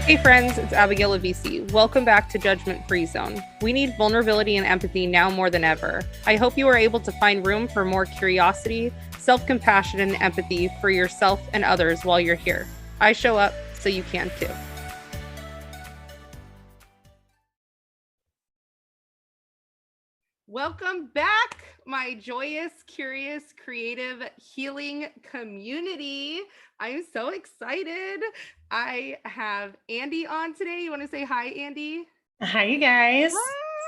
Hey friends, it's Abigail of VC. Welcome back to Judgment Free Zone. We need vulnerability and empathy now more than ever. I hope you are able to find room for more curiosity, self-compassion, and empathy for yourself and others while you're here. I show up so you can too. Welcome back, my joyous, curious, creative, healing community. I'm so excited. I have Andi on today. You want to say hi, Andi? Hi, you guys.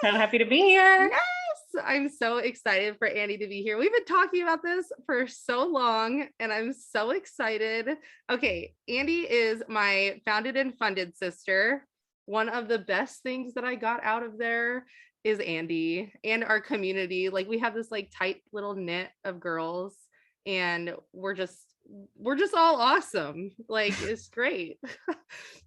So happy to be here. Yes, I'm so excited for Andi to be here. We've been talking about this for so long, and I'm so excited. Okay, Andi is my founded and funded sister. One of the best things that I got out of there is Andi and our community. Like, we have this like tight little knit of girls, and we're just all awesome. Like, it's great.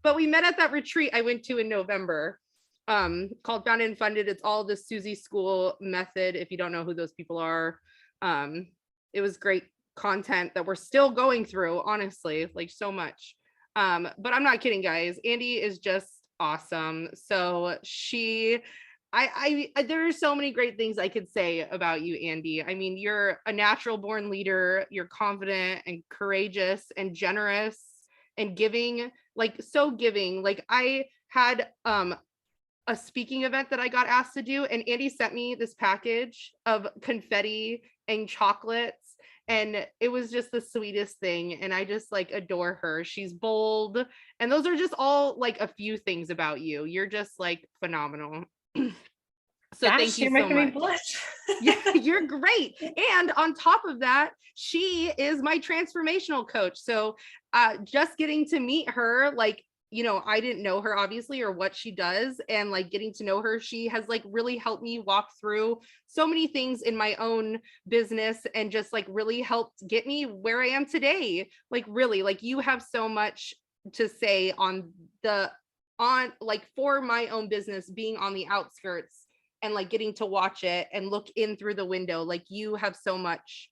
But we met at that retreat I went to in November, called Founded and Funded. It's all the Susie School method. If you don't know who those people are, it was great content that we're still going through, honestly, like so much. But I'm not kidding, guys. Andi is just awesome. So there are so many great things I could say about you, Andi. I mean, you're a natural born leader. You're confident and courageous and generous and giving, like so giving. Like, I had a speaking event that I got asked to do, and Andi sent me this package of confetti and chocolates, and it was just the sweetest thing. And I just like adore her. She's bold, and those are just all like a few things about you. You're just like phenomenal. So Gosh, thank you you're so making me much. blush. Yeah, you're great. And on top of that, she is my transformational coach. So just getting to meet her, like, you know, I didn't know her obviously or what she does, and like getting to know her, she has like really helped me walk through so many things in my own business, and just like really helped get me where I am today. Like, really, like, you have so much to say on like for my own business, being on the outskirts and like getting to watch it and look in through the window. Like, you have so much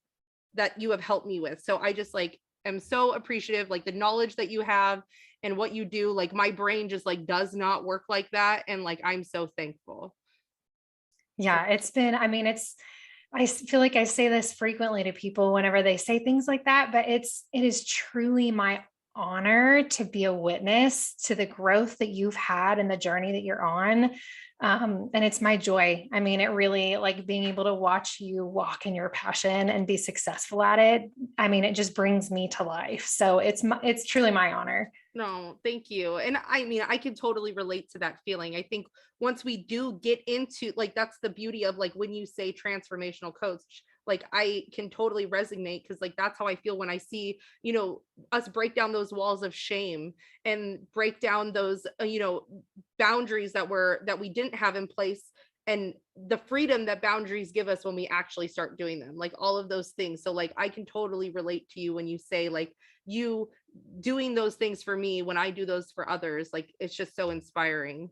that you have helped me with. So I just like am so appreciative, like the knowledge that you have and what you do. Like, my brain just like does not work like that, and like I'm so thankful. Yeah, it's been, I mean, I feel like I say this frequently to people whenever they say things like that, but it is truly my honor to be a witness to the growth that you've had and the journey that you're on. And it's my joy. I mean, it really, like, being able to watch you walk in your passion and be successful at it. I mean, it just brings me to life. So it's truly my honor. No, thank you. And I mean, I can totally relate to that feeling. I think once we do get into, like, that's the beauty of like when you say transformational coach, like I can totally resonate, because like that's how I feel when I see, you know, us break down those walls of shame and break down those you know, boundaries that we didn't have in place, and the freedom that boundaries give us when we actually start doing them, like all of those things. So like I can totally relate to you when you say like you doing those things for me when I do those for others. Like, it's just so inspiring.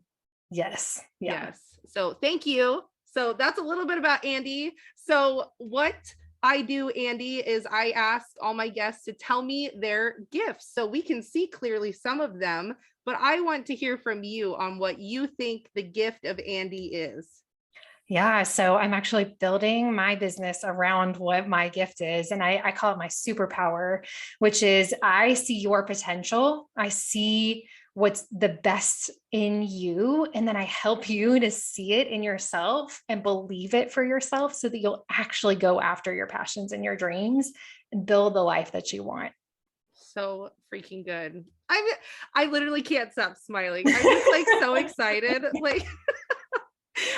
Yes. Yeah. Yes. So thank you. So that's a little bit about Andi. So what I do, Andi, is I ask all my guests to tell me their gifts so we can see clearly some of them, but I want to hear from you on what you think the gift of Andi is. Yeah, so I'm actually building my business around what my gift is. And I call it my superpower, which is I see your potential. I see what's the best in you. And then I help you to see it in yourself and believe it for yourself so that you'll actually go after your passions and your dreams and build the life that you want. So freaking good. I literally can't stop smiling. I'm just like so excited. Like,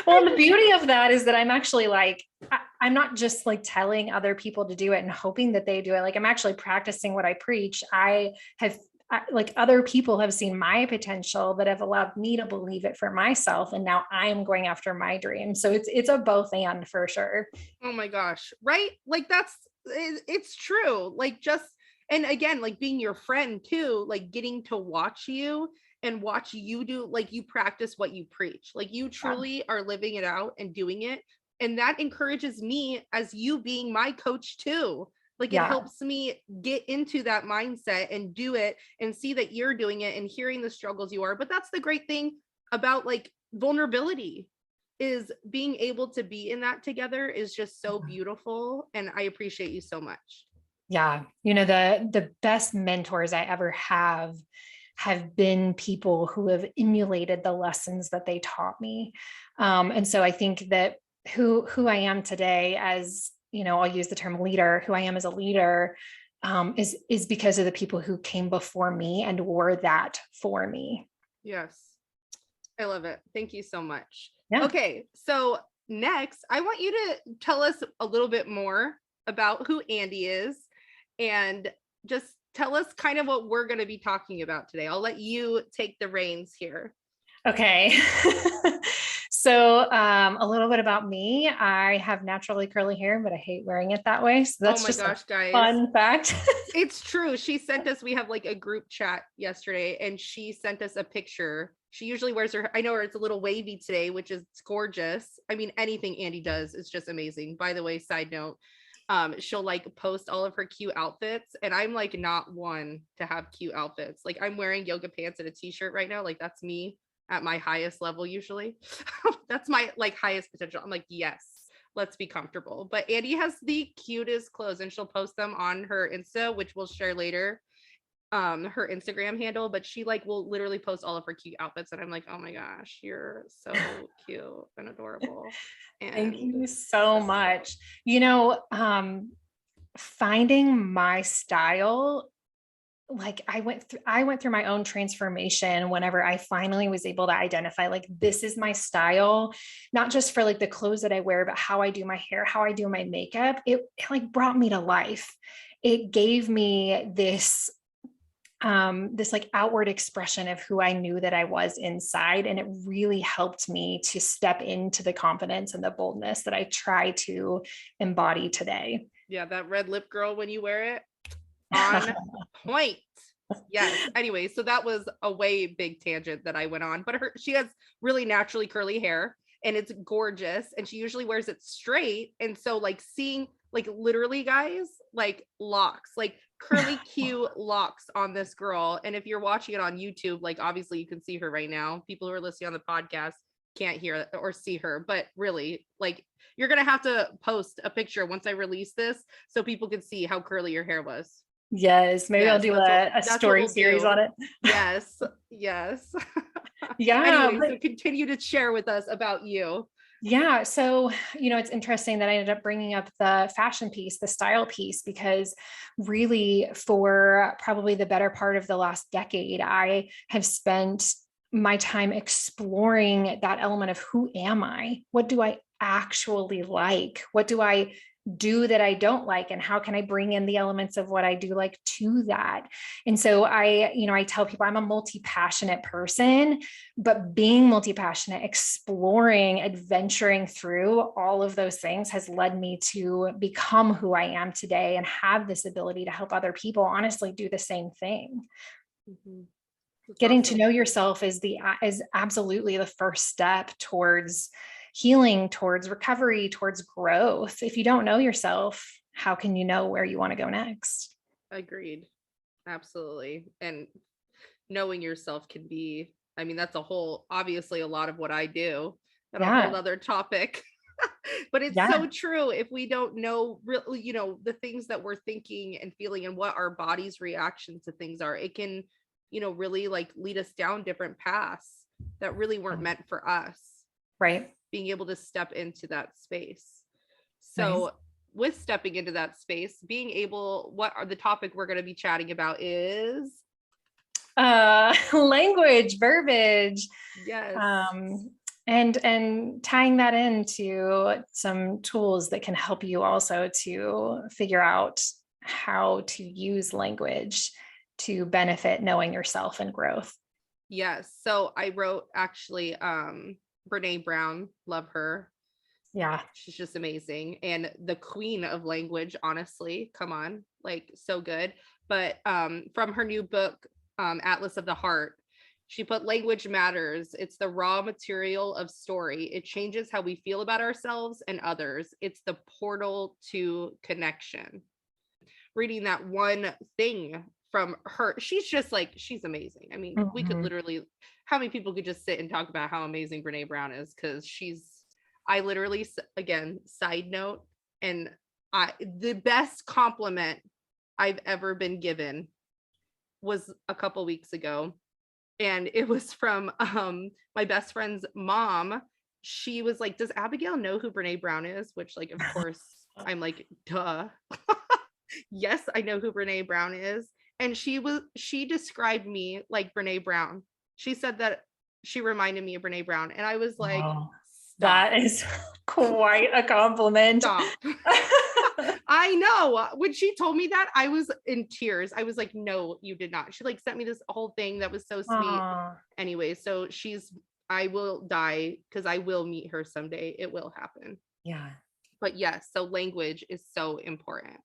Well, the beauty of that is that I'm actually like, I'm not just like telling other people to do it and hoping that they do it. Like, I'm actually practicing what I preach. Like, other people have seen my potential that have allowed me to believe it for myself. And now I'm going after my dream. So it's a both and for sure. oh my gosh, right? Like, it's true. Like, just, and again, like being your friend too, like getting to watch you and watch you do, like, you practice what you preach. Like, you Yeah. truly are living it out and doing it. And that encourages me as you being my coach too. Like it helps me get into that mindset and do it and see that you're doing it and hearing the struggles you are. But that's the great thing about like vulnerability, is being able to be in that together is just so beautiful. And I appreciate you so much. Yeah. You know, the best mentors I ever have been people who have emulated the lessons that they taught me. And so I think that who I am today, as you know, I'll use the term leader, who I am as a leader, is because of the people who came before me and were that for me. Yes. I love it. Thank you so much. Yeah. Okay. So next, I want you to tell us a little bit more about who Andi is, and just tell us kind of what we're going to be talking about today. I'll let you take the reins here. Okay. So a little bit about me. I have naturally curly hair, but I hate wearing it that way. So that's just a guys, fun fact. It's true. She sent us, we have like a group chat yesterday, and she sent us a picture. She usually wears her, I know her, it's a little wavy today, which is gorgeous. I mean, anything Andi does is just amazing. By the way, side note, she'll like post all of her cute outfits, and I'm like not one to have cute outfits. Like I'm wearing yoga pants and a t-shirt right now. Like that's me at my highest level usually. That's my like highest potential. I'm like, yes, let's be comfortable. But Andi has the cutest clothes, and she'll post them on her Insta, which we'll share later, her Instagram handle. But she like will literally post all of her cute outfits, and I'm like, oh my gosh, you're so cute and adorable. And thank you so much. You know, finding my style, like I went through my own transformation whenever I finally was able to identify, like, this is my style, not just for like the clothes that I wear, but how I do my hair, how I do my makeup. It like brought me to life. It gave me this like outward expression of who I knew that I was inside. And it really helped me to step into the confidence and the boldness that I try to embody today. Yeah, that red lip girl, when you wear it, on point. Yes. Anyway, so that was a way big tangent that I went on, but she has really naturally curly hair, and it's gorgeous, and she usually wears it straight. And so like seeing like literally guys, like locks, like curly cute locks on this girl. And if you're watching it on YouTube, like obviously you can see her right now. People who are listening on the podcast can't hear or see her, but really, like, you're gonna have to post a picture once I release this so people can see how curly your hair was. Yes, maybe I'll do a story series on it. Yes, yes. Yeah. Anyway, so continue to share with us about you. Yeah. So, you know, it's interesting that I ended up bringing up the fashion piece, the style piece, because really for probably the better part of the last decade, I have spent my time exploring that element of who am I? What do I actually like? What do I do that I don't like? And how can I bring in the elements of what I do like to that? And so I tell people I'm a multi-passionate person, but being multi-passionate, exploring, adventuring through all of those things has led me to become who I am today and have this ability to help other people honestly do the same thing. Mm-hmm. Getting to know yourself is absolutely the first step towards healing, towards recovery, towards growth. If you don't know yourself, how can you know where you want to go next? Agreed. Absolutely. And knowing yourself can be, I mean, that's obviously a lot of what I do, and a whole other topic. But it's so true. If we don't know really, the things that we're thinking and feeling and what our body's reaction to things are, it can, really like lead us down different paths that really weren't meant for us. Right. Being able to step into that space. So with stepping into that space, what are the topic we're going to be chatting about is language, verbiage. Yes. And tying that into some tools that can help you also to figure out how to use language to benefit knowing yourself and growth. Yes. So I wrote actually Brene Brown, love her. Yeah. She's just amazing. And the queen of language, honestly, come on, like so good. But from her new book, Atlas of the Heart, she put language matters. It's the raw material of story. It changes how we feel about ourselves and others. It's the portal to connection. reading that one thing from her. She's just like, she's amazing. I mean, we could literally, how many people could just sit and talk about how amazing Brene Brown is? Because I literally, again, side note, and the best compliment I've ever been given was a couple weeks ago. And it was from my best friend's mom. She was like, does Abigail know who Brene Brown is? Which, like, of course, I'm like, duh. Yes, I know who Brene Brown is. And she described me like Brene Brown. She said that she reminded me of Brene Brown. And I was like, Oh, stop. that is quite a compliment. Stop. I know. When she told me that, I was in tears. I was like, no, you did not. She like sent me this whole thing that was so sweet. Aww. Anyway, so I will die because I will meet her someday. It will happen. Yeah. But yes, so language is so important.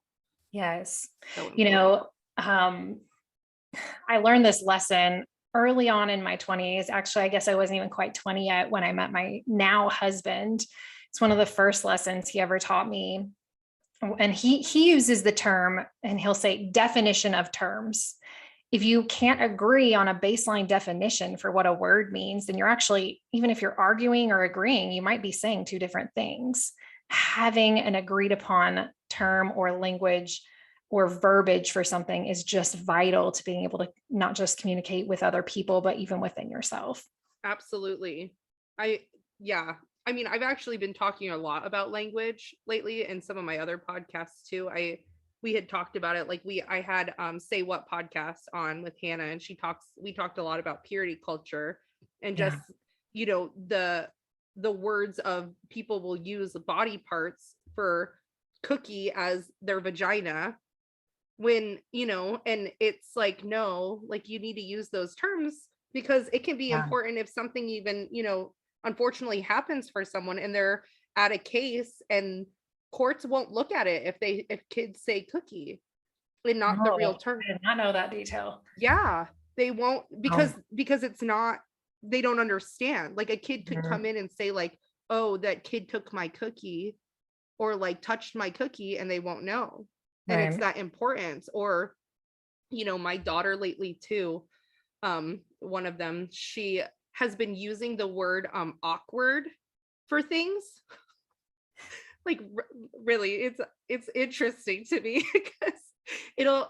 Yes. So important. I learned this lesson early on in my 20s. Actually, I guess I wasn't even quite 20 yet when I met my now husband. It's one of the first lessons he ever taught me. And he uses the term, and he'll say definition of terms. If you can't agree on a baseline definition for what a word means, then you're actually, even if you're arguing or agreeing, you might be saying two different things. Having an agreed upon term or language or verbiage for something is just vital to being able to not just communicate with other people, but even within yourself. Absolutely. I mean, I've actually been talking a lot about language lately in some of my other podcasts too. We had talked about it. Like I had Say What podcast on with Hannah, and we talked a lot about purity culture and just, the words of people will use body parts for cookie as their vagina when, and it's like, no, like you need to use those terms because it can be important if something even, unfortunately happens for someone and they're at a case and courts won't look at it if kids say cookie and not the real term. I did not know that detail. Yeah, they won't because it's not, they don't understand. Like a kid could come in and say like, oh, that kid took my cookie or like touched my cookie, and they won't know. And it's that important. Or, my daughter lately too, one of them, she has been using the word awkward for things. Like really, it's interesting to me because it'll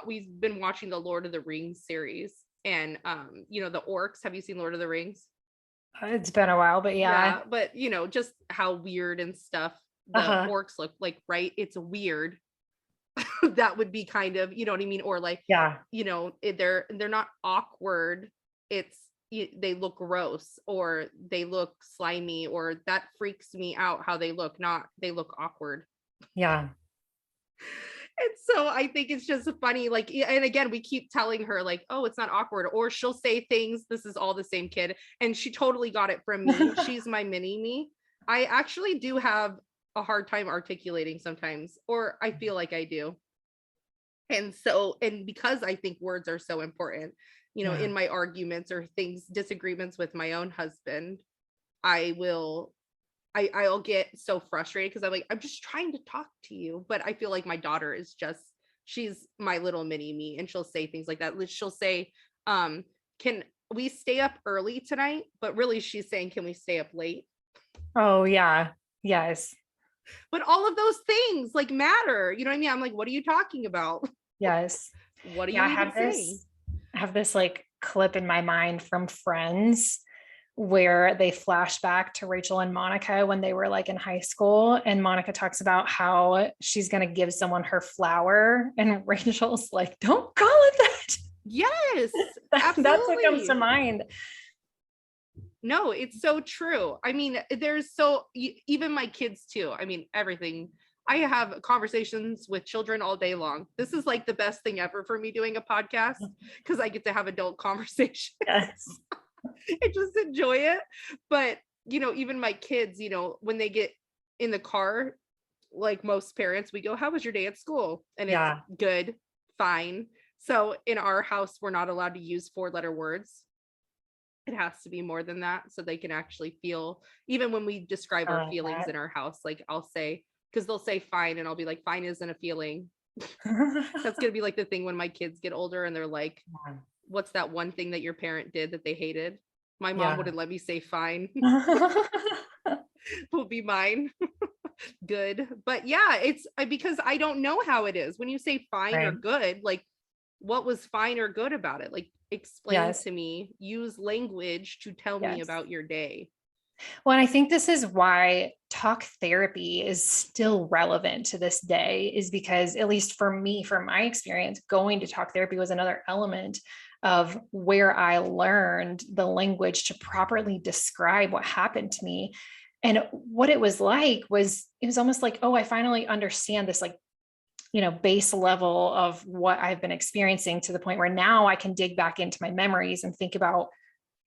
we've been watching the Lord of the Rings series, and the orcs. Have you seen Lord of the Rings? It's been a while, but yeah. But just how weird and stuff the orcs look like, right? It's weird. That would be kind of, you know what I mean? Or like, they're not awkward. It's, they look gross or they look slimy, or that freaks me out how they look, not they look awkward. Yeah. And so I think it's just funny, like, and again, we keep telling her like, oh, it's not awkward, or she'll say things, this is all the same kid, and she totally got it from me. She's my mini me. I actually do have a hard time articulating sometimes, or I feel like I do. And so, and because I think words are so important, in my arguments or disagreements with my own husband, I'll get so frustrated because I'm like, I'm just trying to talk to you. But I feel like my daughter is she's my little mini me, and she'll say things like that. She'll say, can we stay up early tonight? But really she's saying, can we stay up late? Oh yeah. Yes. But all of those things like matter. You know what I mean? I'm like, what are you talking about? Yes. What are you even saying? I have this like clip in my mind from Friends where they flash back to Rachel and Monica when they were like in high school, and Monica talks about how she's going to give someone her flower, and Rachel's like, don't call it that. Yes, That's what comes to mind. No, it's so true. I mean, even my kids too. I mean, everything. I have conversations with children all day long. This is like the best thing ever for me doing a podcast because I get to have adult conversations. Yes. I just enjoy it. But, even my kids, when they get in the car, like most parents, we go, how was your day at school? And it's good, fine. So in our house, we're not allowed to use 4-letter words. It has to be more than that so they can actually feel, even when we describe our feelings in our house, like I'll say, because they'll say fine, and I'll be like, fine isn't a feeling. That's going to be like the thing when my kids get older and they're like, what's that one thing that your parent did that they hated? My mom wouldn't let me say fine. Will be mine. Good. But yeah, it's because I don't know how it is when you say fine or good, like what was fine or good about it? Like explain to me, use language to tell me about your day. Well, and I think this is why talk therapy is still relevant to this day, is because, at least for me, from my experience, going to talk therapy was another element of where I learned the language to properly describe what happened to me. And what it was almost like, oh, I finally understand this, like, base level of what I've been experiencing, to the point where now I can dig back into my memories and think about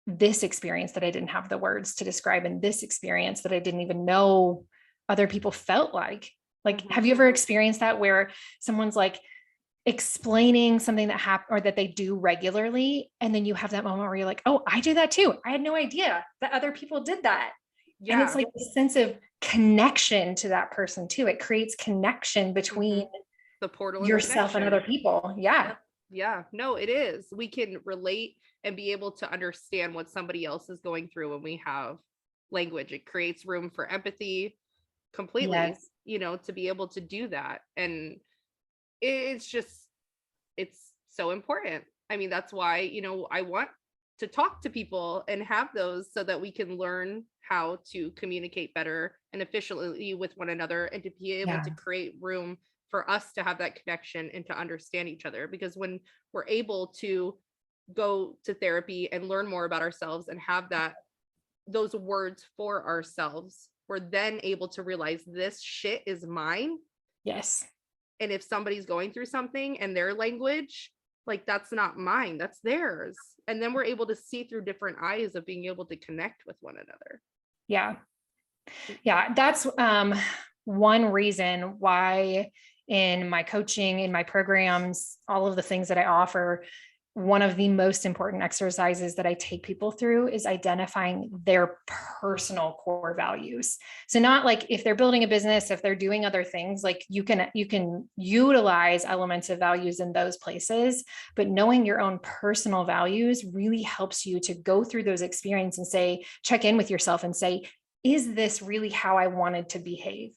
this experience that I didn't have the words to describe, and this experience that I didn't even know other people felt like. Like, have you ever experienced that, where someone's like explaining something that happened or that they do regularly, and then you have that moment where you're like, oh, I do that too. I had no idea that other people did that. Yeah. And it's like a sense of connection to that person too. It creates connection between the portal yourself and other people. Yeah. Yeah. No, it is. We can relate and be able to understand what somebody else is going through when we have language. It creates room for empathy completely, to be able to do that. And it's so important. I mean, that's why, I want to talk to people and have those, so that we can learn how to communicate better and efficiently with one another, and to be able to create room for us to have that connection and to understand each other. Because when we're able to go to therapy and learn more about ourselves and have those words for ourselves, we're then able to realize this shit is mine. Yes. And if somebody's going through something and their language, like, that's not mine, that's theirs. And then we're able to see through different eyes of being able to connect with one another. Yeah. Yeah. That's one reason why in my coaching, in my programs, all of the things that I offer, one of the most important exercises that I take people through is identifying their personal core values. So not like if they're building a business, if they're doing other things, like you can utilize elements of values in those places, but knowing your own personal values really helps you to go through those experiences and say, check in with yourself and say, is this really how I wanted to behave?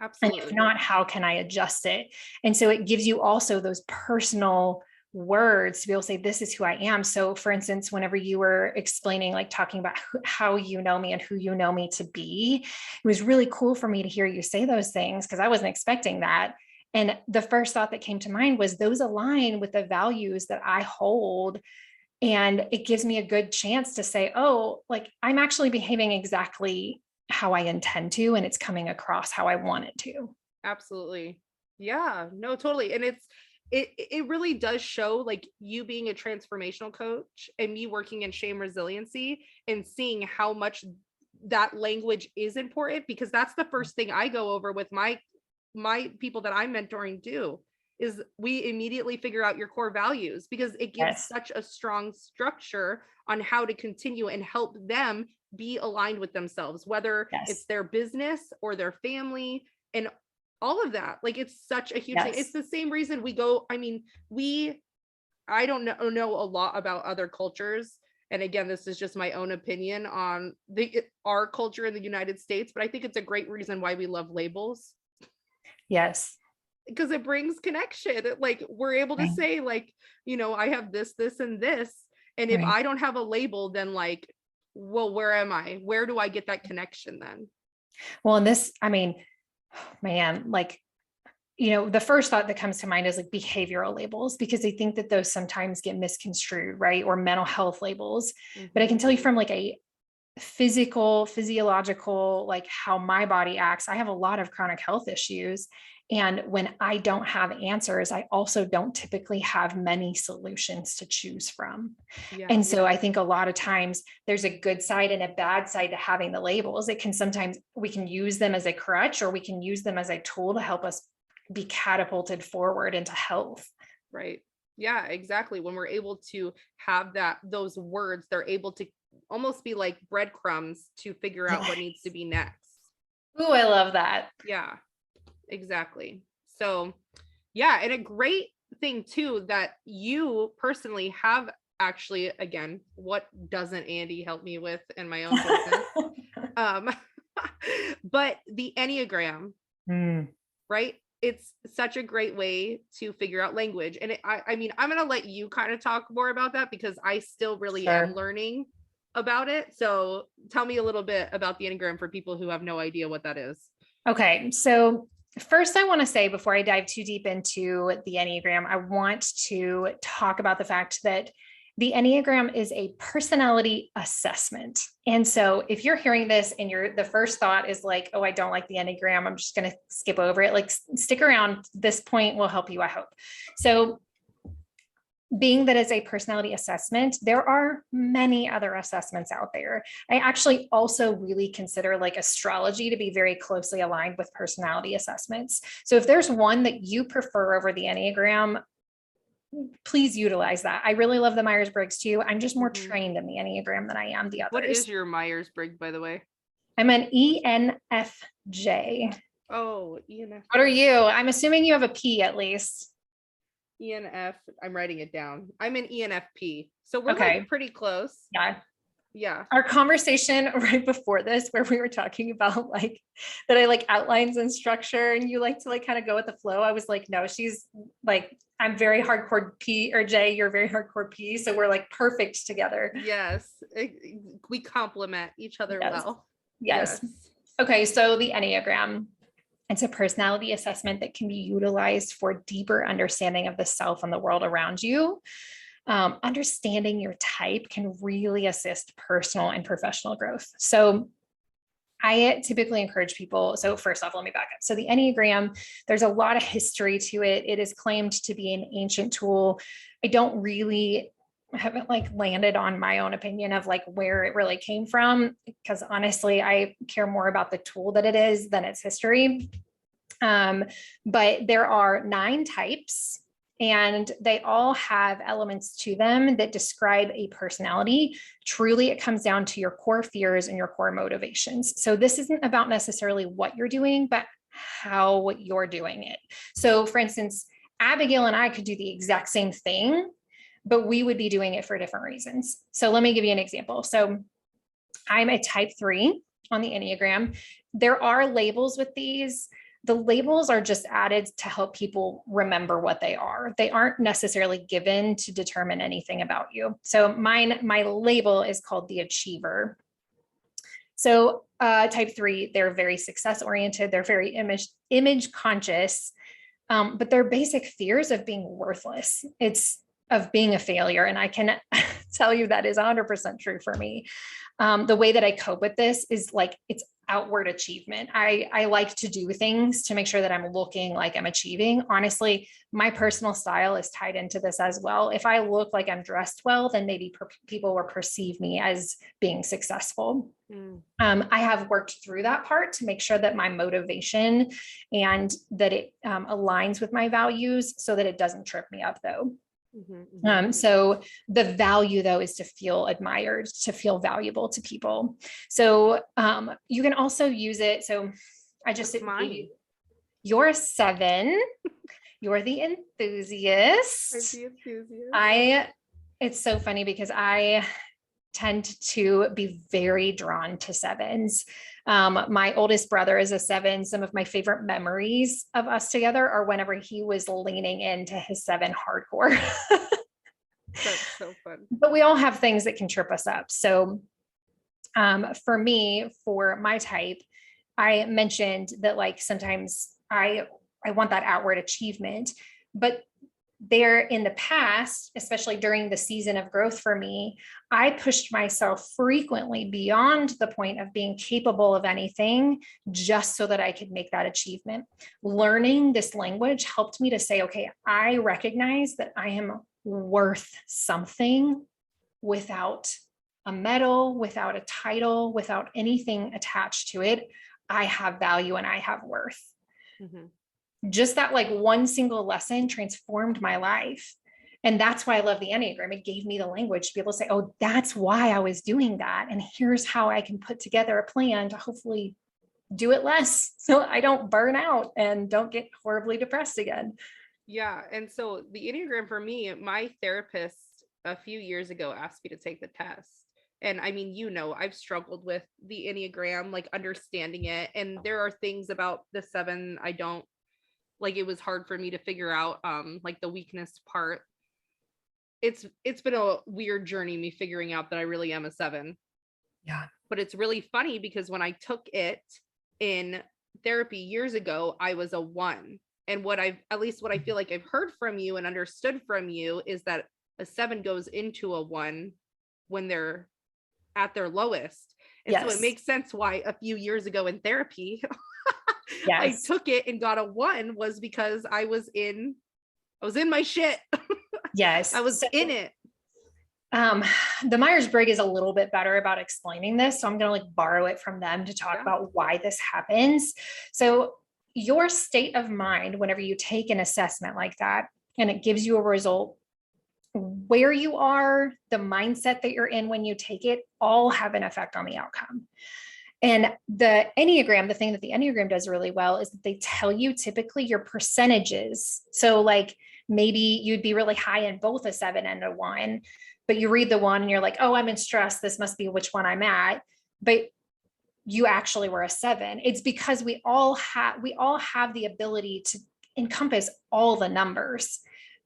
Absolutely. And if not, how can I adjust it? And so it gives you also those personal words to be able to say, this is who I am. So for instance, whenever you were explaining, like talking about how you know me and who you know me to be, it was really cool for me to hear you say those things, because I wasn't expecting that. And the first thought that came to mind was, those align with the values that I hold. And it gives me a good chance to say, oh, like I'm actually behaving exactly how I intend to, and it's coming across how I want it to. Absolutely. Yeah, no, totally. And it really does show, like, you being a transformational coach and me working in shame resiliency and seeing how much that language is important, because that's the first thing I go over with my people that I'm mentoring do, is we immediately figure out your core values, because it gives such a strong structure on how to continue and help them be aligned with themselves, whether it's their business or their family and all of that. Like, it's such a huge thing. It's the same reason we go, I mean, I don't know a lot about other cultures. And again, this is just my own opinion on our culture in the United States, but I think it's a great reason why we love labels. Yes. Because it brings connection. Like, we're able to say, like, I have this, and this. And if I don't have a label, then like, well, where am I? Where do I get that connection then? Well, and this, I mean, man, like, the first thought that comes to mind is like behavioral labels, because I think that those sometimes get misconstrued, right? Or mental health labels. But I can tell you from like a physiological, like how my body acts, I have a lot of chronic health issues. And when I don't have answers, I also don't typically have many solutions to choose from. And so I think a lot of times there's a good side and a bad side to having the labels. It can sometimes, we can use them as a crutch, or we can use them as a tool to help us be catapulted forward into health. Right. Yeah, exactly. When we're able to have those words, they're able to almost be like breadcrumbs to figure out what needs to be next. Ooh, I love that. Yeah, exactly. So Yeah. And a great thing too, that you personally have actually, again, what doesn't Andy help me with in my own business? Um, but the Enneagram, Mm, right? It's such a great way to figure out language. And I mean, I'm going to let you kind of talk more about that because I still really am sure. learning about it. So tell me a little bit about the Enneagram for people who have no idea what that is. Okay. So first, I want to say before I dive too deep into the Enneagram, I want to talk about the fact that the Enneagram is a personality assessment. And so if you're hearing this and the first thought is like, oh, I don't like the Enneagram, I'm just going to skip over it. Like, stick around. This point will help you, I hope. So being that it's a personality assessment, there are many other assessments out there. I actually also really consider like astrology to be very closely aligned with personality assessments. So if there's one that you prefer over the Enneagram, please utilize that. I really love the Myers-Briggs too. I'm just more trained in the Enneagram than I am the others. What is your Myers-Briggs, by the way? I'm an ENFJ. Oh, ENF. What are you? I'm assuming you have a P at least. ENF. I'm writing it down. I'm an ENFP. So we're Okay. like pretty close. Yeah. Yeah. Our conversation right before this, where we were talking about like that I like outlines and structure and you like to like kind of go with the flow. I was like, no, she's like, I'm very hardcore P, or J, you're very hardcore P. So we're like perfect together. Yes. We complement each other well. Yes. Okay. So the Enneagram, it's a personality assessment that can be utilized for deeper understanding of the self and the world around you. Understanding your type can really assist personal and professional growth. So I typically encourage people. So first off, let me back up. So the Enneagram, there's a lot of history to it. It is claimed to be an ancient tool. I haven't like landed on my own opinion of like where it really came from, because honestly, I care more about the tool that it is than its history. But there are 9 types, and they all have elements to them that describe a personality. Truly, it comes down to your core fears and your core motivations. So this isn't about necessarily what you're doing, but how you're doing it. So for instance, Abigail and I could do the exact same thing, but we would be doing it for different reasons. So let me give you an example. So I'm a type 3 on the Enneagram. There are labels with these. The labels are just added to help people remember what they are. They aren't necessarily given to determine anything about you. So my label is called the achiever. So type 3, they're very success oriented. They're very image conscious, but their basic fears of being worthless. It's of being a failure. And I can tell you that is 100% true for me. The way that I cope with this is like, it's outward achievement. I like to do things to make sure that I'm looking like I'm achieving. Honestly, my personal style is tied into this as well. If I look like I'm dressed well, then maybe people will perceive me as being successful. I have worked through that part to make sure that my motivation and that it aligns with my values so that it doesn't trip me up though. So the value though is to feel admired, to feel valuable to people. So you can also use it. So I just, you're a 7, you're the enthusiast. It's so funny because I tend to be very drawn to 7s. My oldest brother is a 7. Some of my favorite memories of us together are whenever he was leaning into his 7 hardcore. That's so fun. But we all have things that can trip us up. So for me, for my type, I mentioned that like sometimes I want that outward achievement, but there in the past, especially during the season of growth for me, I pushed myself frequently beyond the point of being capable of anything just so that I could make that achievement. Learning this language helped me to say, okay, I recognize that I am worth something without a medal, without a title, without anything attached to it. I have value and I have worth. Just that like one single lesson transformed my life. And that's why I love the Enneagram. It gave me the language to be able to say, oh, that's why I was doing that. And here's how I can put together a plan to hopefully do it less so I don't burn out and don't get horribly depressed again. Yeah. And so the Enneagram for me, my therapist a few years ago asked me to take the test. And I mean, I've struggled with the Enneagram, like understanding it. And there are things about the seven I don't like. It was hard for me to figure out, like the weakness part. It's been a weird journey, me figuring out that I really am a seven. Yeah. But it's really funny because when I took it in therapy years ago, I was a one. And at least what I feel like I've heard from you and understood from you is that a seven goes into a one when they're at their lowest. And so it Yes. makes sense why a few years ago in therapy, I Yes. took it and got a one, was because I was in my shit. Yes. I was So, in it. the Myers-Briggs is a little bit better about explaining this. So I'm going to like borrow it from them to talk Yeah. about why this happens. So your state of mind, whenever you take an assessment like that, and it gives you a result, where you are, the mindset that you're in when you take it, all have an effect on the outcome. And the Enneagram, the thing that the Enneagram does really well is that they tell you typically your percentages. So like maybe you'd be really high in both a seven and a one, but you read the one and you're like, oh, I'm in stress. This must be which one I'm at. But you actually were a seven. It's because we all have the ability to encompass all the numbers,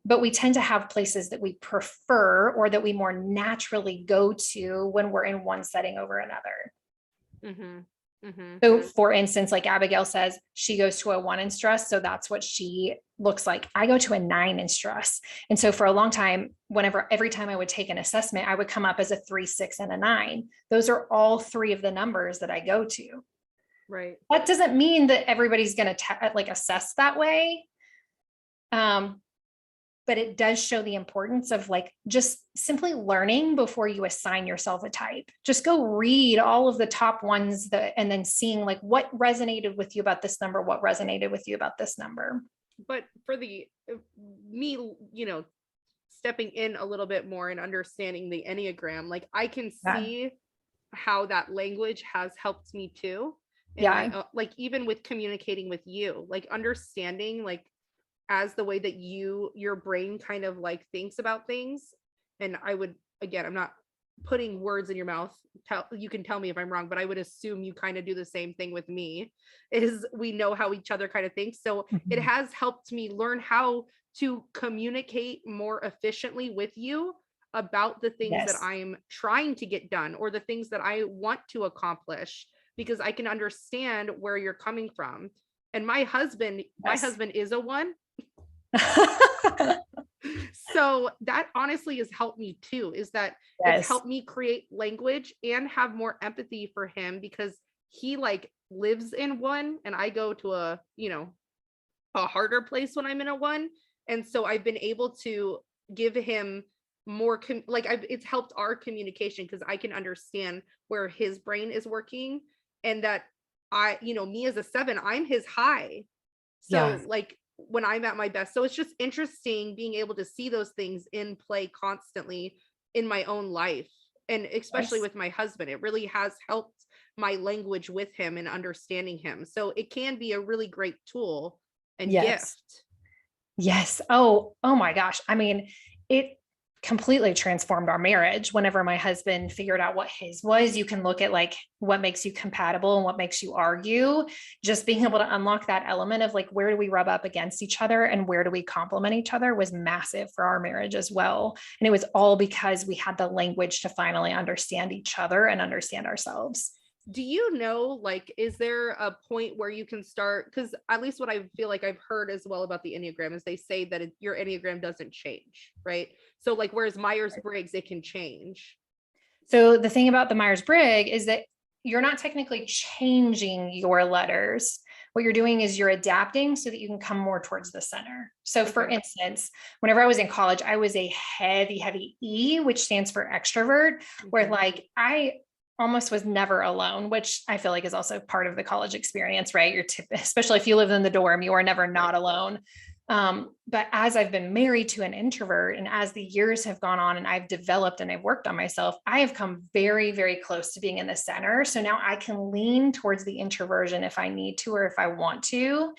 but we tend to have places that we prefer or that we more naturally go to when we're in one setting over another. Mm-hmm. Mm-hmm. So for instance, like Abigail says, she goes to a one in stress. So that's what she looks like. I go to a 9 in stress. And so for a long time, every time I would take an assessment, I would come up as a 3, 6, and a 9. Those are all 3 of the numbers that I go to. Right. That doesn't mean that everybody's going to like assess that way. But it does show the importance of like just simply learning before you assign yourself a type. Just go read all of the top ones and then seeing like what resonated with you about this number, what resonated with you about this number. But for me, stepping in a little bit more and understanding the Enneagram, like I can see how that language has helped me too. Like even with communicating with you, like understanding like as the way that your brain kind of like thinks about things. And I'm not putting words in your mouth. You can tell me if I'm wrong, but I would assume you kind of do the same thing with me, is we know how each other kind of thinks. So it has helped me learn how to communicate more efficiently with you about the things that I'm trying to get done or the things that I want to accomplish, because I can understand where you're coming from. And my husband is a one. So that honestly has helped me too, is that it's helped me create language and have more empathy for him, because he like lives in one and I go to a harder place when I'm in a one. And so I've been able to give him more it's helped our communication, because I can understand where his brain is working, and that me as a 7, I'm his high. So like when I'm at my best. So it's just interesting being able to see those things in play constantly in my own life. And especially with my husband, it really has helped my language with him and understanding him. So it can be a really great tool and gift. Yes. Oh my gosh. I mean, it completely transformed our marriage. Whenever my husband figured out what his was, you can look at like what makes you compatible and what makes you argue. Just being able to unlock that element of like, where do we rub up against each other and where do we complement each other was massive for our marriage as well. And it was all because we had the language to finally understand each other and understand ourselves. Do you know, like, is there a point where you can start? Because at least what I feel like I've heard as well about the Enneagram is they say that your Enneagram doesn't change, right? So like, whereas Myers-Briggs, it can change. So the thing about the Myers-Briggs is that you're not technically changing your letters. What you're doing is you're adapting so that you can come more towards the center. So for instance, whenever I was in college, I was a heavy E, which stands for extrovert, where like I almost was never alone, which I feel like is also part of the college experience, right? Especially if you live in the dorm, you are never not alone. But as I've been married to an introvert, and as the years have gone on and I've developed and I've worked on myself, I have come very, very close to being in the center. So now I can lean towards the introversion if I need to, or if I want to.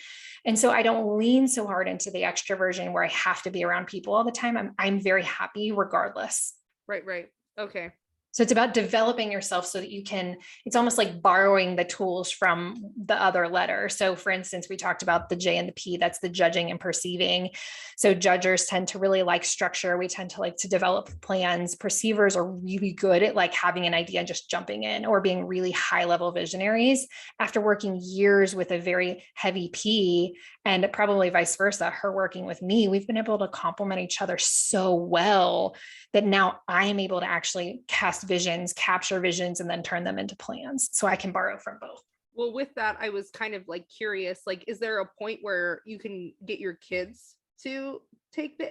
And so I don't lean so hard into the extroversion where I have to be around people all the time. I'm very happy regardless. Right. Okay. So it's about developing yourself so that you can, it's almost like borrowing the tools from the other letter. So for instance, we talked about the J and the P, that's the judging and perceiving. So judgers tend to really like structure. We tend to like to develop plans. Perceivers are really good at like having an idea and just jumping in, or being really high level visionaries. After working years with a very heavy P, and probably vice versa, her working with me, we've been able to complement each other so well that now I am able to actually cast visions, capture visions, and then turn them into plans. So I can borrow from both. Well, with that, I was kind of like curious, like, is there a point where you can get your kids to take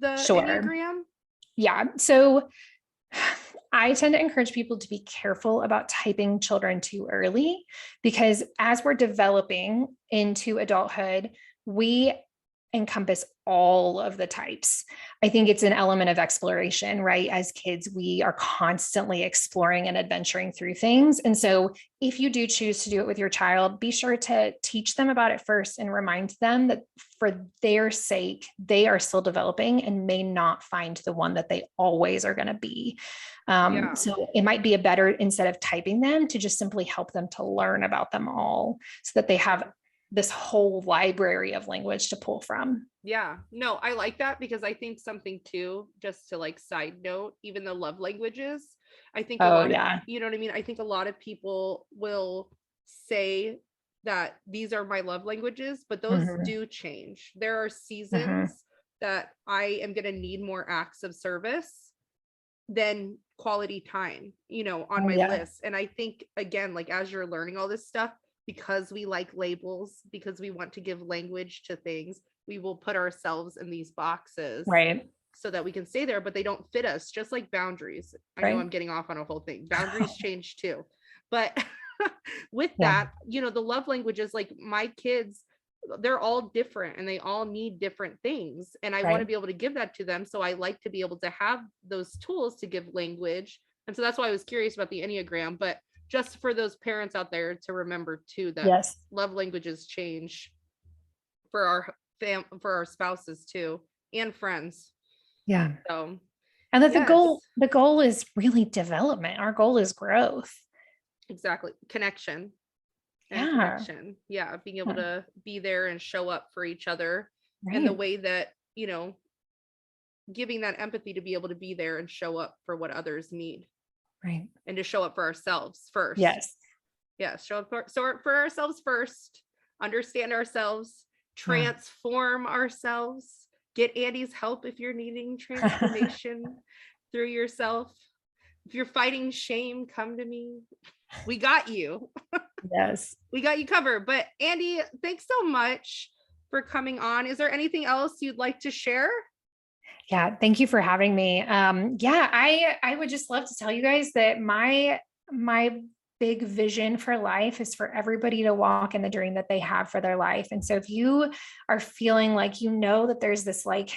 the Sure. Enneagram? Yeah. So I tend to encourage people to be careful about typing children too early, because as we're developing into adulthood, we encompass all of the types. I think it's an element of exploration, right? As kids, we are constantly exploring and adventuring through things. And so if you do choose to do it with your child, be sure to teach them about it first and remind them that for their sake, they are still developing and may not find the one that they always are going to be. So it might be a better, instead of typing them, to just simply help them to learn about them all so that they have this whole library of language to pull from. Yeah, no, I like that, because I think something too, just to like side note, even the love languages, I think a lot of, you know what I mean? I think a lot of people will say that these are my love languages, but those do change. There are seasons that I am going to need more acts of service than quality time, you know, on my list. And I think, again, like as you're learning all this stuff, because we like labels, because we want to give language to things, we will put ourselves in these boxes, right, so that we can stay there, but they don't fit us, just like boundaries. I know I'm getting off on a whole thing. Boundaries change too. But with that, you know, the love languages, like my kids, they're all different and they all need different things. And I want to be able to give that to them. So I like to be able to have those tools to give language. And so that's why I was curious about the Enneagram. But just for those parents out there to remember too, that love languages change for our spouses too, and friends. Yeah. So, and that the goal is really development. Our goal is growth. Exactly. Connection. Yeah. Being able to be there and show up for each other in the way that, you know, giving that empathy to be able to be there and show up for what others need. Right. And to show up for ourselves first. Yes. Show up for ourselves first, understand ourselves, transform ourselves, get Andi's help if you're needing transformation through yourself. If you're fighting shame, come to me. We got you. Yes. We got you covered. But Andi, thanks so much for coming on. Is there anything else you'd like to share? Yeah, thank you for having me. I would just love to tell you guys that my big vision for life is for everybody to walk in the dream that they have for their life. And so if you are feeling like, you know, that there's this like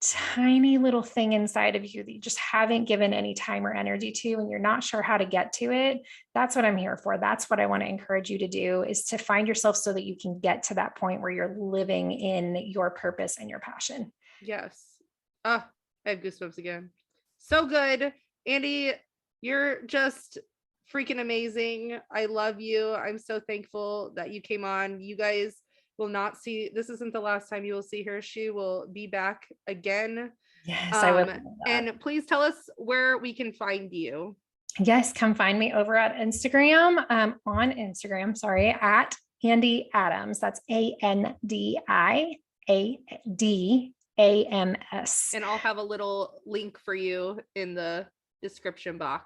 tiny little thing inside of you that you just haven't given any time or energy to, and you're not sure how to get to it, that's what I'm here for. That's what I want to encourage you to do, is to find yourself so that you can get to that point where you're living in your purpose and your passion. Yes. Oh, I have goosebumps again. So good. Andi, you're just freaking amazing. I love you. I'm so thankful that you came on. You guys will not see, this isn't the last time you will see her. She will be back again. Yes, I would. And please tell us where we can find you. Yes, come find me over at Instagram, at Andi Adams. That's ANDIADAMS. And I'll have a little link for you in the description box.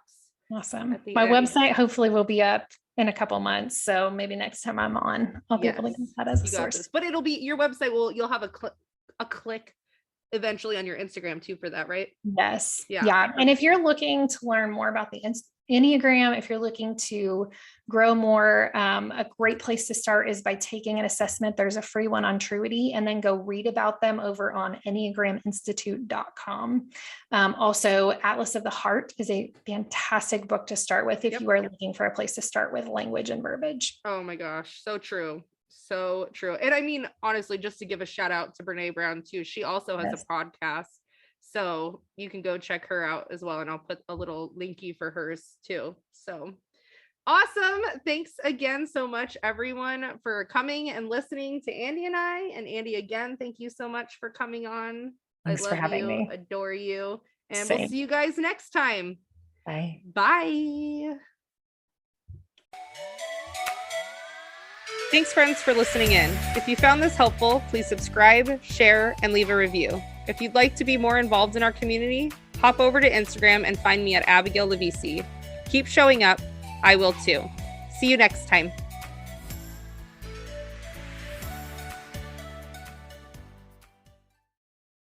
Awesome. My website hopefully will be up in a couple months. So maybe next time I'm on, I'll be able to use that as a source. But it'll be, your website you'll have a click eventually on your Instagram too for that, right? Yes. Yeah. And if you're looking to learn more about the Enneagram, if you're looking to grow more, a great place to start is by taking an assessment. There's a free one on Truity, and then go read about them over on enneagraminstitute.com. Also, Atlas of the Heart is a fantastic book to start with if you are looking for a place to start with language and verbiage. Oh my gosh, so true. So true. And I mean, honestly, just to give a shout out to Brene Brown too, she also has a podcast. So you can go check her out as well. And I'll put a little linky for hers too. So awesome. Thanks again so much, everyone, for coming and listening to Andi and I. And Andi, again, thank you so much for coming on. Thanks for having me. Adore you. And Same. we'll see you guys next time. Bye. Bye. Thanks, friends, for listening in. If you found this helpful, please subscribe, share, and leave a review. If you'd like to be more involved in our community, hop over to Instagram and find me at Abigail Lavisi. Keep showing up. I will too. See you next time.